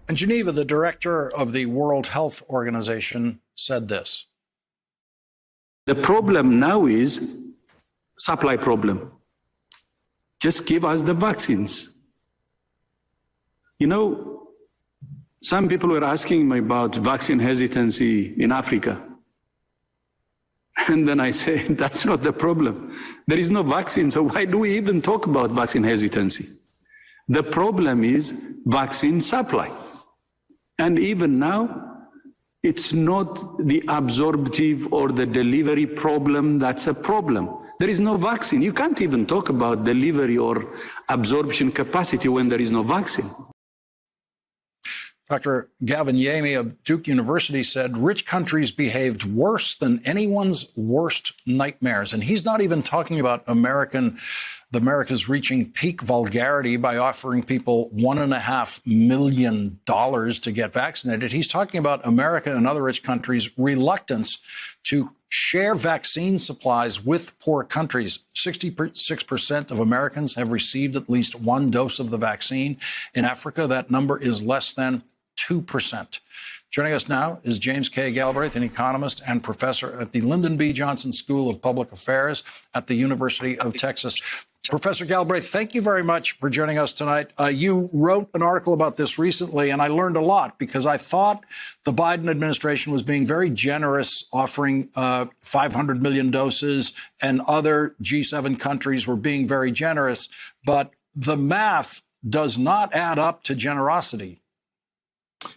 In Geneva, the director of the World Health Organization said this. The problem now is supply problem. Just give us the vaccines. You know, some people were asking me about vaccine hesitancy in Africa. And then I say, that's not the problem. There is no vaccine, so why do we even talk about vaccine hesitancy? The problem is vaccine supply. And even now, it's not the absorptive or the delivery problem that's a problem. There is no vaccine. You can't even talk about delivery or absorption capacity when there is no vaccine. Dr. Gavin Yamey of Duke University said rich countries behaved worse than anyone's worst nightmares. And he's not even talking about America's reaching peak vulgarity by offering people $1.5 million to get vaccinated. He's talking about America and other rich countries' reluctance to share vaccine supplies with poor countries. 66% of Americans have received at least one dose of the vaccine. In Africa, that number is less than 2%. Joining us now is James K. Galbraith, an economist and professor at the Lyndon B. Johnson School of Public Affairs at the University of Texas. Professor Galbraith, thank you very much for joining us tonight. You wrote an article about this recently, and I learned a lot because I thought the Biden administration was being very generous, offering 500 million doses, and other G7 countries were being very generous. But the math does not add up to generosity.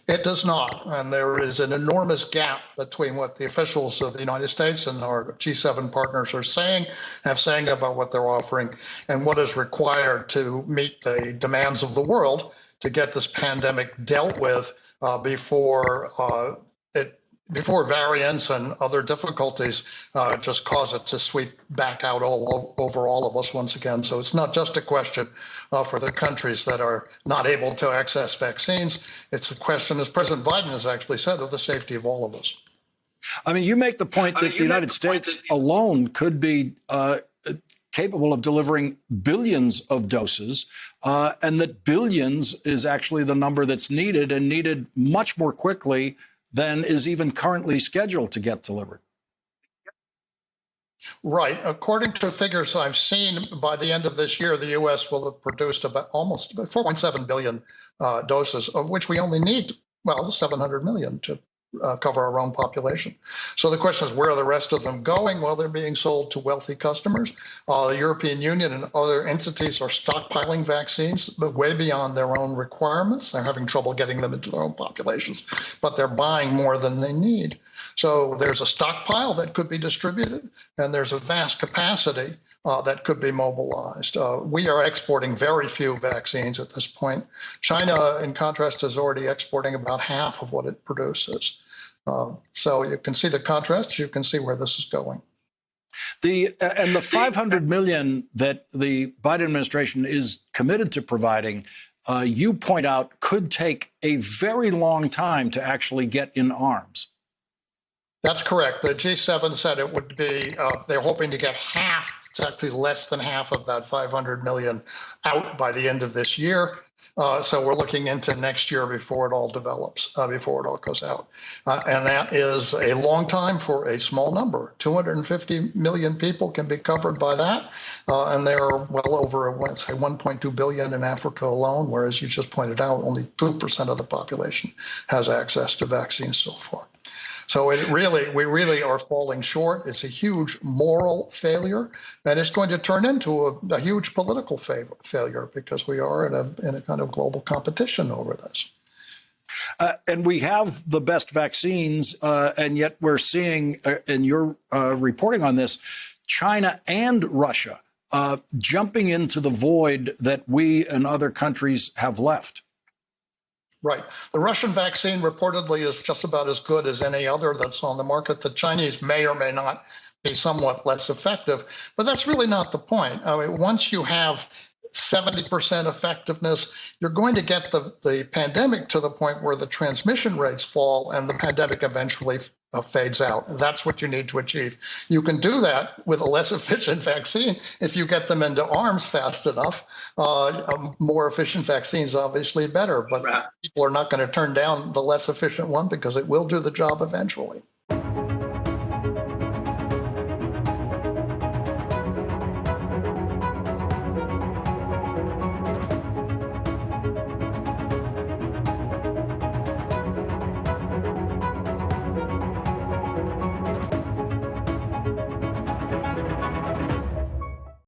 It does not. And there is an enormous gap between what the officials of the United States and our G7 partners are saying about what they're offering and what is required to meet the demands of the world to get this pandemic dealt with before variants and other difficulties just cause it to sweep back out over all of us once again. So it's not just a question for the countries that are not able to access vaccines. It's a question, as President Biden has actually said, of the safety of all of us. I mean, you make the point that the United States alone could be capable of delivering billions of doses, and that billions is actually the number that's needed and needed much more quickly than is even currently scheduled to get delivered. Right. According to figures I've seen, by the end of this year, the U.S. will have produced almost 4.7 billion doses, of which we only need, 700 million to cover our own population. So the question is, where are the rest of them going? Well, they're being sold to wealthy customers. The European Union and other entities are stockpiling vaccines, but way beyond their own requirements. They're having trouble getting them into their own populations, but they're buying more than they need. So there's a stockpile that could be distributed, and there's a vast capacity that could be mobilized. We are exporting very few vaccines at this point. China, in contrast, is already exporting about half of what it produces. So you can see the contrast. You can see where this is going. The 500 million that the Biden administration is committed to providing, you point out, could take a very long time to actually get in arms. That's correct. The G7 said it would be, they're hoping to get half. It's actually less than half of that 500 million out by the end of this year. So we're looking into next year before it all develops, before it all goes out. And that is a long time for a small number. 250 million people can be covered by that. And there are well over, let's say, 1.2 billion in Africa alone, whereas you just pointed out, only 2% of the population has access to vaccines so far. So we really are falling short. It's a huge moral failure, and it's going to turn into a huge political failure because we are in a kind of global competition over this. And we have the best vaccines, and yet we're seeing, and you're reporting on this, China and Russia jumping into the void that we and other countries have left. Right. The Russian vaccine reportedly is just about as good as any other that's on the market. The Chinese may or may not be somewhat less effective, but that's really not the point. I mean, once you have 70% effectiveness, you're going to get the pandemic to the point where the transmission rates fall and the pandemic eventually fades out. That's what you need to achieve. You can do that with a less efficient vaccine if you get them into arms fast enough. More efficient vaccines, obviously better, but people are not going to turn down the less efficient one because it will do the job eventually.